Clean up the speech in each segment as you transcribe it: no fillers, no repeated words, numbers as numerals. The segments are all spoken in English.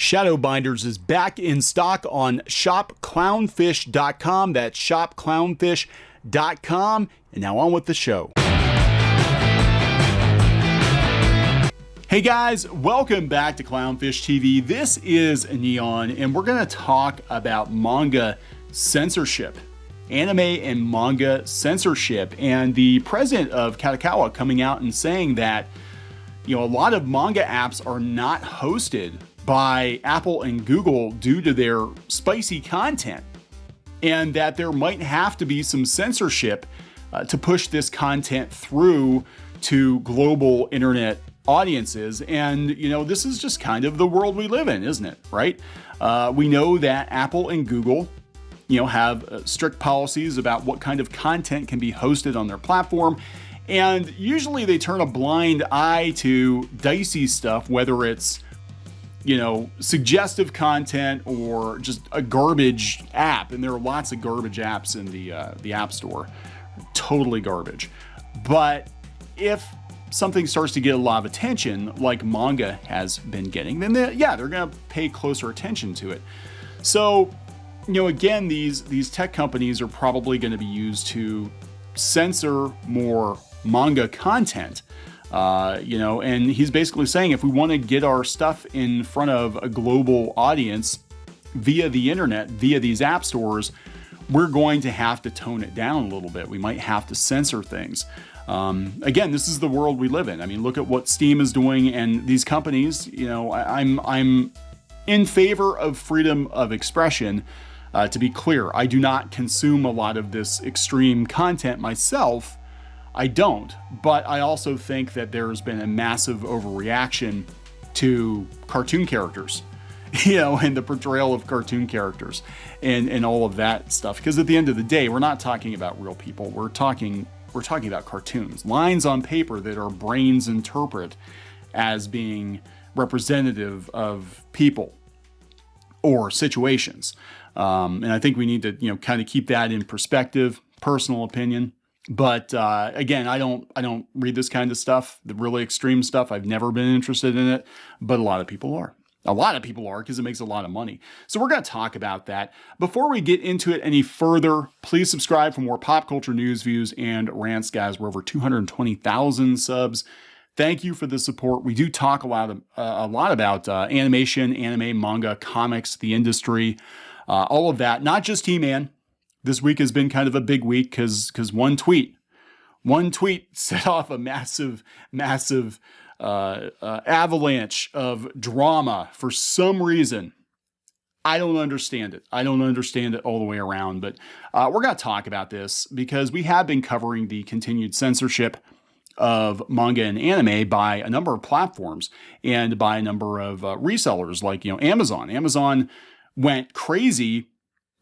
Shadow Binders is back in stock on shopclownfish.com. That's shopclownfish.com. And now on with the show. Hey guys, welcome back to Clownfish TV. This is Neon, and we're going to talk about manga censorship, anime and manga censorship, and the president of Kadokawa coming out and saying that, a lot of manga apps are not hosted by Apple and Google due to their spicy content, and that there might have to be some censorship to push this content through to global internet audiences. And this is just kind of the world we live in, isn't it? Right? We know that Apple and Google have strict policies about what kind of content can be hosted on their platform, and usually they turn a blind eye to dicey stuff, whether it's suggestive content or just a garbage app. And there are lots of garbage apps in the App Store, totally garbage. But if something starts to get a lot of attention, like manga has been getting, then they're going to pay closer attention to it. So, again, these tech companies are probably going to be used to censor more manga content. And he's basically saying if we want to get our stuff in front of a global audience via the internet, via these app stores, we're going to have to tone it down a little bit. We might have to censor things. Again, this is the world we live in. I mean, look at what Steam is doing, and these companies, I'm in favor of freedom of expression. To be clear, I do not consume a lot of this extreme content myself. I don't, but I also think that there's been a massive overreaction to cartoon characters, and the portrayal of cartoon characters and all of that stuff. Because at the end of the day, we're not talking about real people. We're talking about cartoons, lines on paper that our brains interpret as being representative of people or situations. And I think we need to, kind of keep that in perspective, personal opinion. But again, I don't read this kind of stuff, the really extreme stuff. I've never been interested in it, but a lot of people are. A lot of people are, because it makes a lot of money. So we're going to talk about that. Before we get into it any further, please subscribe for more pop culture news, views, and rants, guys. We're over 220,000 subs. Thank you for the support. We do talk a lot about animation, anime, manga, comics, the industry, all of that. Not just He-Man. This week has been kind of a big week because one tweet set off a massive avalanche of drama for some reason. I don't understand it. I don't understand it all the way around, but we're going to talk about this because we have been covering the continued censorship of manga and anime by a number of platforms and by a number of resellers like Amazon. Amazon went crazy,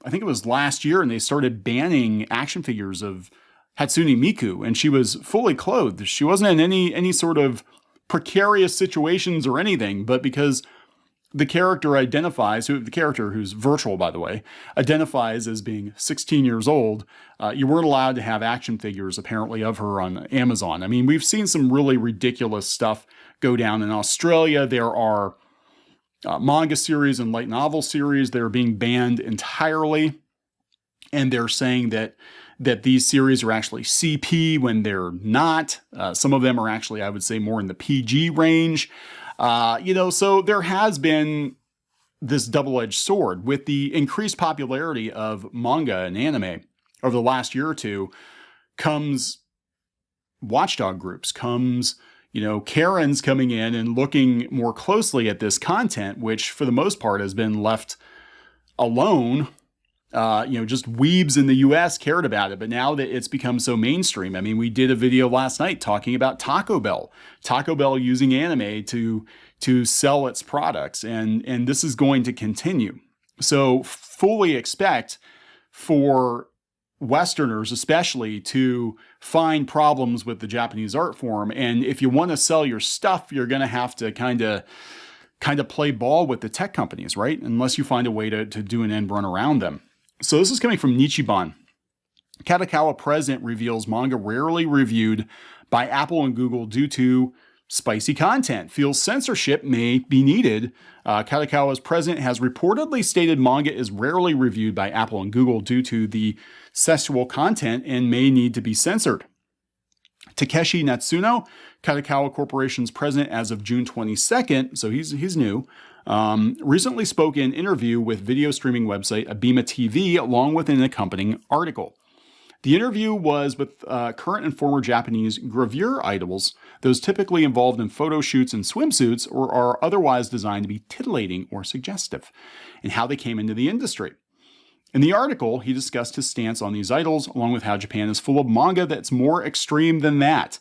I think it was last year, and they started banning action figures of Hatsune Miku, and she was fully clothed. She wasn't in any sort of precarious situations or anything, but because the character who's virtual, by the way, identifies as being 16 years old, you weren't allowed to have action figures, apparently, of her on Amazon. I mean, we've seen some really ridiculous stuff go down in Australia. There are manga series and light novel series that are being banned entirely, and they're saying that these series are actually CP when they're not. Some of them are actually, I would say, more in the PG range. So there has been this double-edged sword with the increased popularity of manga and anime over the last year or two. Comes watchdog groups, Karens coming in and looking more closely at this content, which for the most part has been left alone. Just weebs in the US cared about it, but now that it's become so mainstream, I mean, we did a video last night talking about Taco Bell using anime to sell its products, and this is going to continue. So fully expect for Westerners especially to find problems with the Japanese art form. And if you want to sell your stuff, you're going to have to kind of play ball with the tech companies, right? Unless you find a way to do an end run around them. So this is coming from Nichiban. Kadokawa president reveals manga rarely reviewed by Apple and Google due to Spicy content feels censorship may be needed. Kadokawa's president has reportedly stated manga is rarely reviewed by Apple and Google due to the sexual content and may need to be censored. Takeshi Natsuno, Kadokawa Corporation's president as of June 22nd, so he's new, recently spoke in an interview with video streaming website Abema TV along with an accompanying article. The interview was with current and former Japanese gravure idols, those typically involved in photo shoots and swimsuits or are otherwise designed to be titillating or suggestive, and how they came into the industry. In the article, he discussed his stance on these idols, along with how Japan is full of manga that's more extreme than that.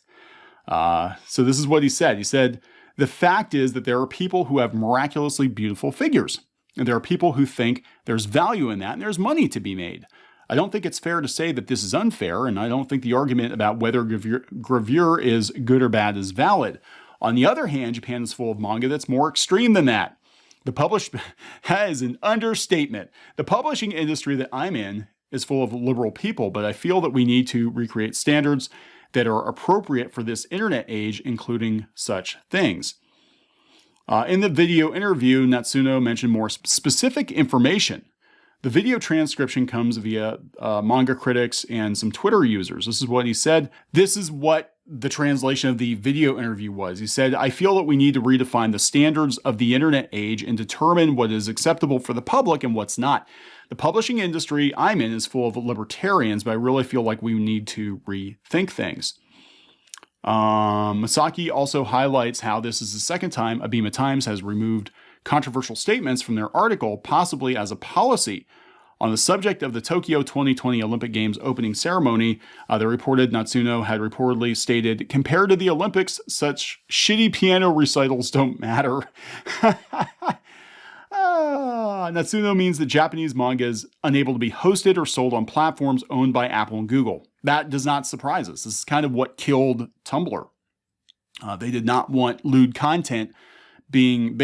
So this is what he said. He said, the fact is that there are people who have miraculously beautiful figures, and there are people who think there's value in that and there's money to be made. I don't think it's fair to say that this is unfair, and I don't think the argument about whether gravure is good or bad is valid. On the other hand, Japan is full of manga that's more extreme than that. That is an understatement. The publishing industry that I'm in is full of liberal people, but I feel that we need to recreate standards that are appropriate for this internet age, including such things. In the video interview, Natsuno mentioned more specific information. The video transcription comes via manga critics and some Twitter users. This is what he said. This is what the translation of the video interview was. He said, I feel that we need to redefine the standards of the internet age and determine what is acceptable for the public and what's not. The publishing industry I'm in is full of libertarians, but I really feel like we need to rethink things. Masaki also highlights how this is the second time Abema Times has removed controversial statements from their article, possibly as a policy. On the subject of the Tokyo 2020 Olympic Games opening ceremony, they reported Natsuno had reportedly stated, compared to the Olympics, such shitty piano recitals don't matter. Natsuno means that Japanese manga is unable to be hosted or sold on platforms owned by Apple and Google. That does not surprise us. This is kind of what killed Tumblr. They did not want lewd content being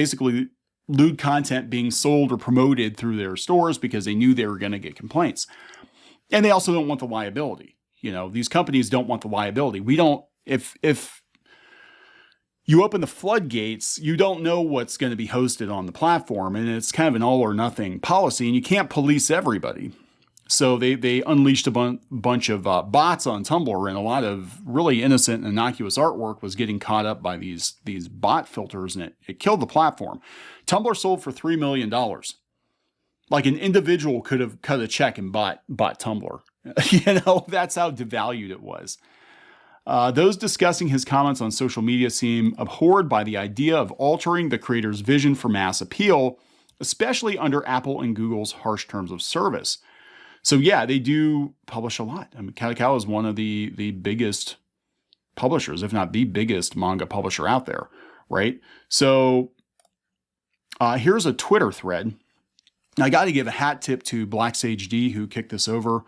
sold or promoted through their stores because they knew they were going to get complaints. And they also don't want the liability. You know, these companies don't want the liability. If you open the floodgates, you don't know what's going to be hosted on the platform, and it's kind of an all or nothing policy, and you can't police everybody. So they unleashed a bunch of bots on Tumblr, and a lot of really innocent and innocuous artwork was getting caught up by these bot filters, and it killed the platform. Tumblr sold for $3 million. Like an individual could have cut a check and bought Tumblr. That's how devalued it was. Those discussing his comments on social media seem abhorred by the idea of altering the creator's vision for mass appeal, especially under Apple and Google's harsh terms of service. So yeah, they do publish a lot. I mean, Kadokawa is one of the biggest publishers, if not the biggest manga publisher out there, right? So here's a Twitter thread. I got to give a hat tip to Black Sage D, who kicked this over.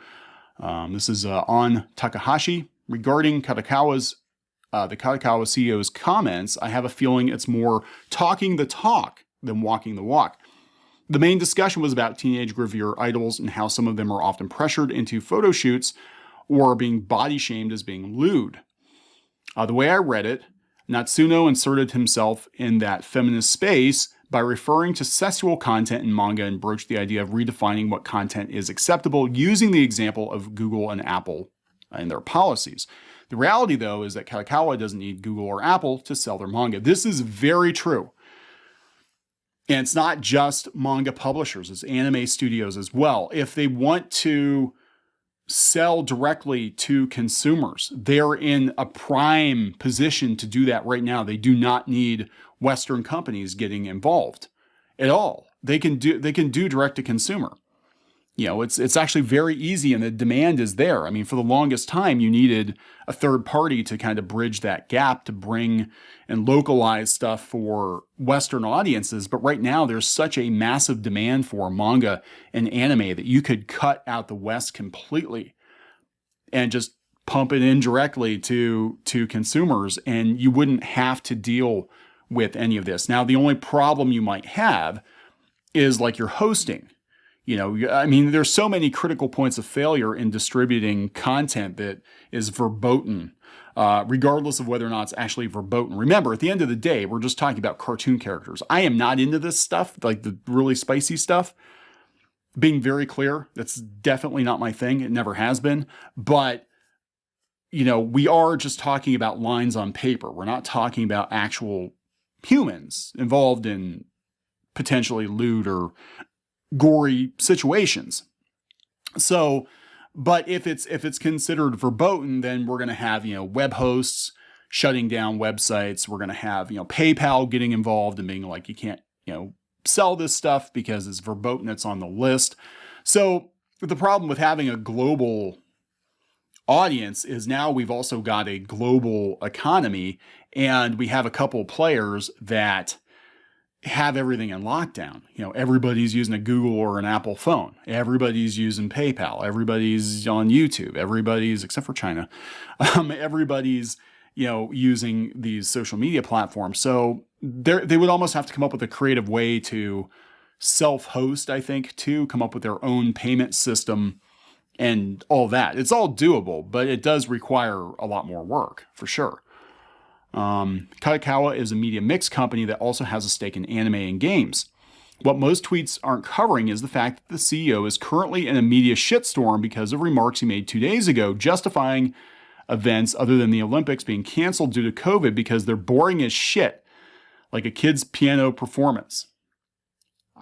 This is on Takahashi regarding the Kadokawa CEO's comments. I have a feeling it's more talking the talk than walking the walk. The main discussion was about teenage gravure idols and how some of them are often pressured into photo shoots or are being body shamed as being lewd. The way I read it, Natsuno inserted himself in that feminist space by referring to sexual content in manga and broached the idea of redefining what content is acceptable using the example of Google and Apple and their policies. The reality, though, is that Kadokawa doesn't need Google or Apple to sell their manga. This is very true. And it's not just manga publishers, it's anime studios as well. If they want to sell directly to consumers, they're in a prime position to do that right now. They do not need Western companies getting involved at all. They can do direct to consumer. It's actually very easy, and the demand is there. I mean, for the longest time, you needed a third party to kind of bridge that gap to bring and localize stuff for Western audiences. But right now, there's such a massive demand for manga and anime that you could cut out the West completely and just pump it in directly to consumers, and you wouldn't have to deal with any of this. Now, the only problem you might have is like your hosting. There's so many critical points of failure in distributing content that is verboten. regardless of whether or not it's actually verboten. Remember, at the end of the day, we're just talking about cartoon characters. I am not into this stuff, like the really spicy stuff. Being very clear, that's definitely not my thing. It never has been. But, you know, we are just talking about lines on paper. We're not talking about actual humans involved in potentially lewd or gory situations. So, but if it's considered verboten, then we're going to have, you know, web hosts shutting down websites. We're going to have, you know, PayPal getting involved and being like, you can't, you know, sell this stuff because it's verboten, it's on the list. So the problem with having a global audience is now we've also got a global economy, and we have a couple of players that have everything in lockdown. You know, everybody's using a Google or an Apple phone. Everybody's using PayPal. Everybody's on YouTube. Everybody's, except for China, everybody's, you know, using these social media platforms. So they would almost have to come up with a creative way to self-host, I think, to come up with their own payment system and all that. It's all doable, but it does require a lot more work, for sure. Kadokawa is a media mix company that also has a stake in anime and games. What most tweets aren't covering is the fact that the CEO is currently in a media shitstorm because of remarks he made 2 days ago justifying events other than the Olympics being canceled due to COVID because they're boring as shit, like a kid's piano performance.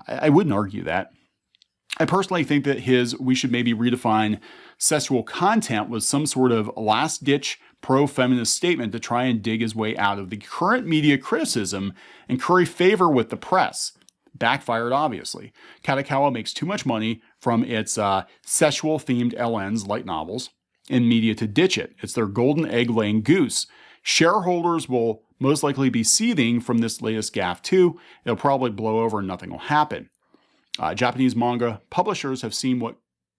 I wouldn't argue that. I personally think that we should maybe redefine sexual content was some sort of last-ditch pro-feminist statement to try and dig his way out of the current media criticism and curry favor with the press. Backfired, obviously. Kadokawa makes too much money from its sexual-themed LNs, light novels, in media to ditch it. It's their golden egg-laying goose. Shareholders will most likely be seething from this latest gaffe too. It'll probably blow over and nothing will happen. Japanese manga publishers have seen what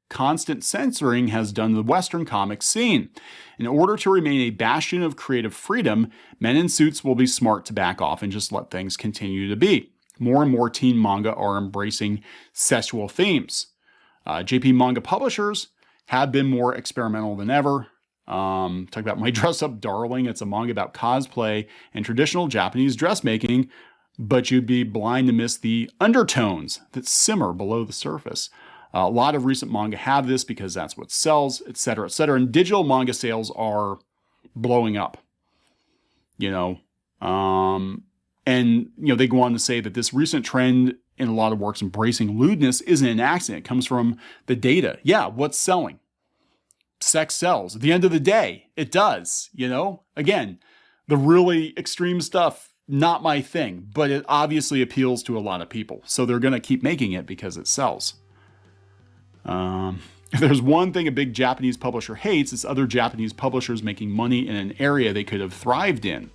constant censoring has done to the Western comic scene. In order to remain a bastion of creative freedom, men in suits will be smart to back off and just let things continue to be. More and more teen manga are embracing sexual themes. JP manga publishers have been more experimental than ever. Talk about My Dress Up Darling. It's a manga about cosplay and traditional Japanese dressmaking, but you'd be blind to miss the undertones that simmer below the surface. A lot of recent manga have this because that's what sells, etc., etc. And digital manga sales are blowing up, you know. And, you know, they go on to say that this recent trend in a lot of works embracing lewdness isn't an accident. It comes from the data. Yeah, what's selling? Sex sells. At the end of the day, it does, you know. Again, the really extreme stuff, not my thing, but it obviously appeals to a lot of people. So they're going to keep making it because it sells. If there's one thing a big Japanese publisher hates, it's other Japanese publishers making money in an area they could have thrived in.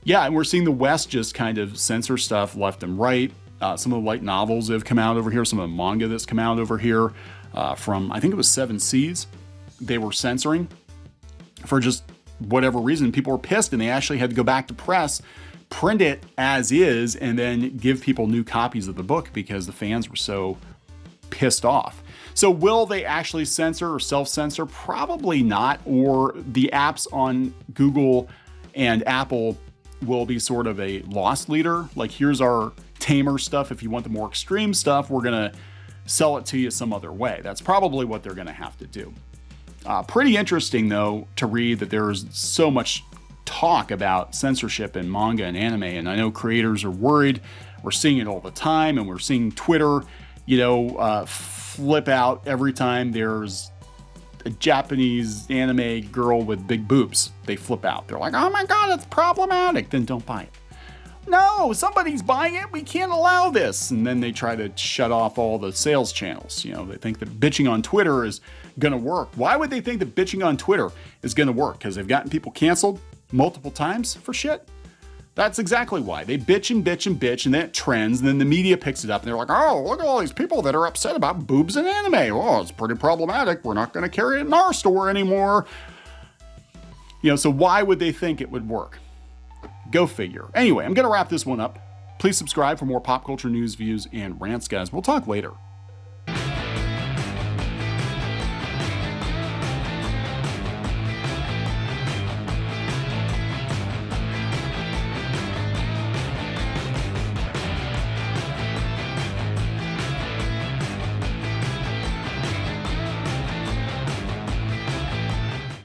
Yeah, and we're seeing the West just kind of censor stuff left and right. Some of the light novels that have come out over here, some of the manga that's come out over here from, I think it was 7 Seas, they were censoring for just whatever reason. People were pissed and they actually had to go back to press, print it as is, and then give people new copies of the book because the fans were so pissed off. So will they actually censor or self-censor? Probably not. Or the apps on Google and Apple will be sort of a loss leader. Like, here's our tamer stuff. If you want the more extreme stuff, we're going to sell it to you some other way. That's probably what they're going to have to do. Pretty interesting, though, to read that there's so much talk about censorship in manga and anime. And I know creators are worried. We're seeing it all the time, and we're seeing Twitter, you know, flip out every time there's a Japanese anime girl with big boobs. They flip out. They're like, oh my God, it's problematic. Then don't buy it. No, somebody's buying it. We can't allow this. And then they try to shut off all the sales channels. You know, they think that bitching on Twitter is going to work. Why would they think that bitching on Twitter is going to work? Because they've gotten people canceled multiple times for shit? That's exactly why. They bitch and bitch and bitch, and then it trends, and then the media picks it up, and they're like, oh, look at all these people that are upset about boobs in anime. Oh, it's pretty problematic. We're not going to carry it in our store anymore. You know, so why would they think it would work? Go figure. Anyway, I'm going to wrap this one up. Please subscribe for more pop culture news, views, and rants, guys. We'll talk later.